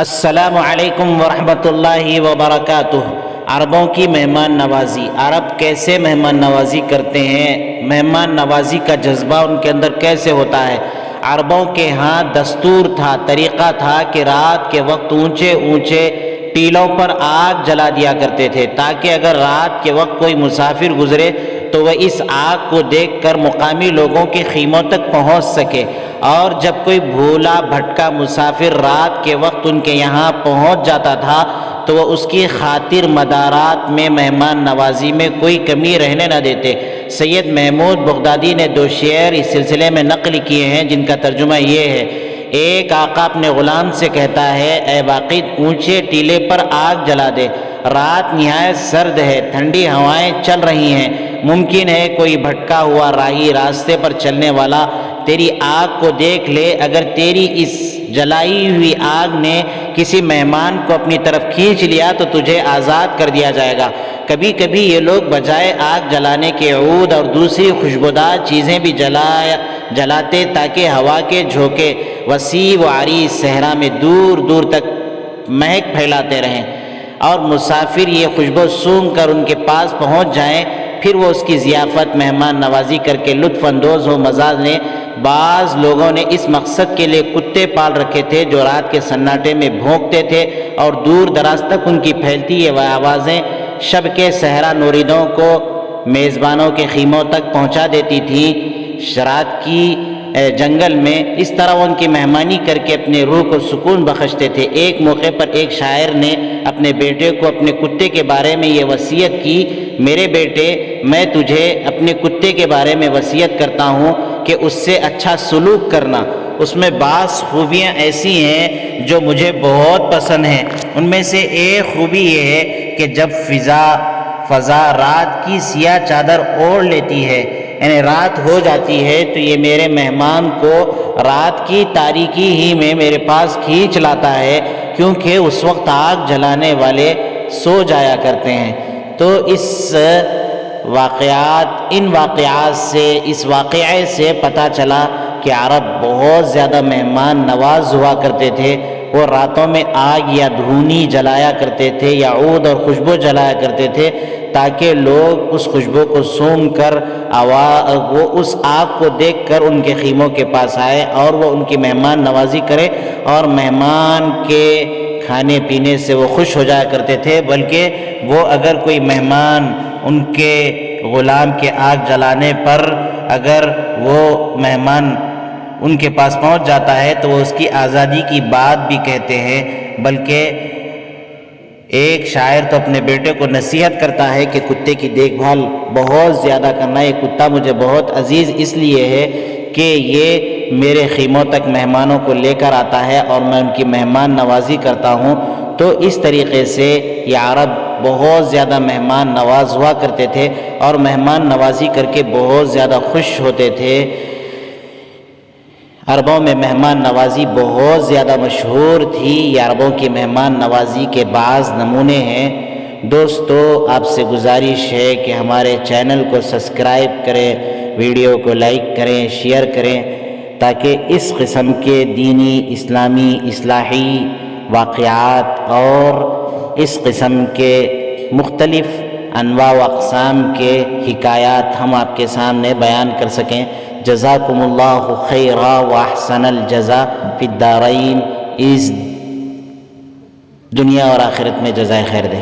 السلام علیکم ورحمۃ اللہ وبرکاتہ۔ عربوں کی مہمان نوازی، عرب کیسے مہمان نوازی کرتے ہیں، مہمان نوازی کا جذبہ ان کے اندر کیسے ہوتا ہے۔ عربوں کے ہاں دستور تھا، طریقہ تھا کہ رات کے وقت اونچے اونچے ٹیلوں پر آگ جلا دیا کرتے تھے، تاکہ اگر رات کے وقت کوئی مسافر گزرے تو وہ اس آگ کو دیکھ کر مقامی لوگوں کے خیموں تک پہنچ سکے، اور جب کوئی بھولا بھٹکا مسافر رات کے وقت ان کے یہاں پہنچ جاتا تھا تو وہ اس کی خاطر مدارات میں مہمان نوازی میں کوئی کمی رہنے نہ دیتے۔ سید محمود بغدادی نے 2 شعر اس سلسلے میں نقل کیے ہیں، جن کا ترجمہ یہ ہے۔ ایک آقا اپنے غلام سے کہتا ہے، اے واقد اونچے ٹیلے پر آگ جلا دے، رات نہایت سرد ہے، ٹھنڈی ہوائیں چل رہی ہیں، ممکن ہے کوئی بھٹکا ہوا راہی راستے پر چلنے والا تیری آگ کو دیکھ لے، اگر تیری اس جلائی ہوئی آگ نے کسی مہمان کو اپنی طرف کھینچ لیا تو تجھے آزاد کر دیا جائے گا۔ کبھی کبھی یہ لوگ بجائے آگ جلانے کے عود اور دوسری خوشبودار چیزیں بھی جلاتے تاکہ ہوا کے جھونکے وسیع و عریض صحرا میں دور دور تک مہک پھیلاتے رہیں اور مسافر یہ خوشبو سونگھ کر ان کے پاس پہنچ جائیں، پھر وہ اس کی ضیافت مہمان نوازی کر کے لطف اندوز ہو مزاج لیں۔ بعض لوگوں نے اس مقصد کے لیے کتے پال رکھے تھے جو رات کے سناٹے میں بھونکتے تھے اور دور دراز تک ان کی پھیلتی یہ آوازیں شب کے صحرا نوریدوں کو میزبانوں کے خیموں تک پہنچا دیتی تھیں۔ رات کی جنگل میں اس طرح وہ ان کی مہمانی کر کے اپنے روح کو سکون بخشتے تھے۔ ایک موقع پر ایک شاعر نے اپنے بیٹے کو اپنے کتے کے بارے میں یہ وصیت کی، میرے بیٹے، میں تجھے اپنے کتے کے بارے میں وصیت کرتا ہوں کہ اس سے اچھا سلوک کرنا، اس میں بعض خوبیاں ایسی ہیں جو مجھے بہت پسند ہیں۔ ان میں سے ایک خوبی یہ ہے کہ جب فضا رات کی سیاہ چادر اوڑھ لیتی ہے، یعنی رات ہو جاتی ہے، تو یہ میرے مہمان کو رات کی تاریکی ہی میں میرے پاس کھینچ لاتا ہے، کیونکہ اس وقت آگ جلانے والے سو جایا کرتے ہیں۔ تو ان واقعات سے، اس واقعے سے پتہ چلا کہ عرب بہت زیادہ مہمان نواز ہوا کرتے تھے۔ وہ راتوں میں آگ یا دھونی جلایا کرتے تھے یا عود اور خوشبو جلایا کرتے تھے، تاکہ لوگ اس خوشبو کو سونگھ کر وہ اس آگ کو دیکھ کر ان کے خیموں کے پاس آئے اور وہ ان کی مہمان نوازی کرے، اور مہمان کے کھانے پینے سے وہ خوش ہو جایا کرتے تھے۔ بلکہ وہ اگر کوئی مہمان ان کے غلام کے آگ جلانے پر اگر وہ مہمان ان کے پاس پہنچ جاتا ہے تو وہ اس کی آزادی کی بات بھی کہتے ہیں۔ بلکہ ایک شاعر تو اپنے بیٹے کو نصیحت کرتا ہے کہ کتے کی دیکھ بھال بہت زیادہ کرنا، یہ کتا مجھے بہت عزیز اس لیے ہے کہ یہ میرے خیموں تک مہمانوں کو لے کر آتا ہے اور میں ان کی مہمان نوازی کرتا ہوں۔ تو اس طریقے سے یہ عرب بہت زیادہ مہمان نواز ہوا کرتے تھے اور مہمان نوازی کر کے بہت زیادہ خوش ہوتے تھے۔ عربوں میں مہمان نوازی بہت زیادہ مشہور تھی۔ یہ عربوں کی مہمان نوازی کے بعض نمونے ہیں۔ دوستو، آپ سے گزارش ہے کہ ہمارے چینل کو سبسکرائب کریں، ویڈیو کو لائک کریں، شیئر کریں، تاکہ اس قسم کے دینی، اسلامی، اصلاحی واقعات اور اس قسم کے مختلف انواع و اقسام کے حکایات ہم آپ کے سامنے بیان کر سکیں۔ جزاکم اللہ خیرا و احسن الجزا فی الدارین، اس دنیا اور آخرت میں جزائے خیر دے۔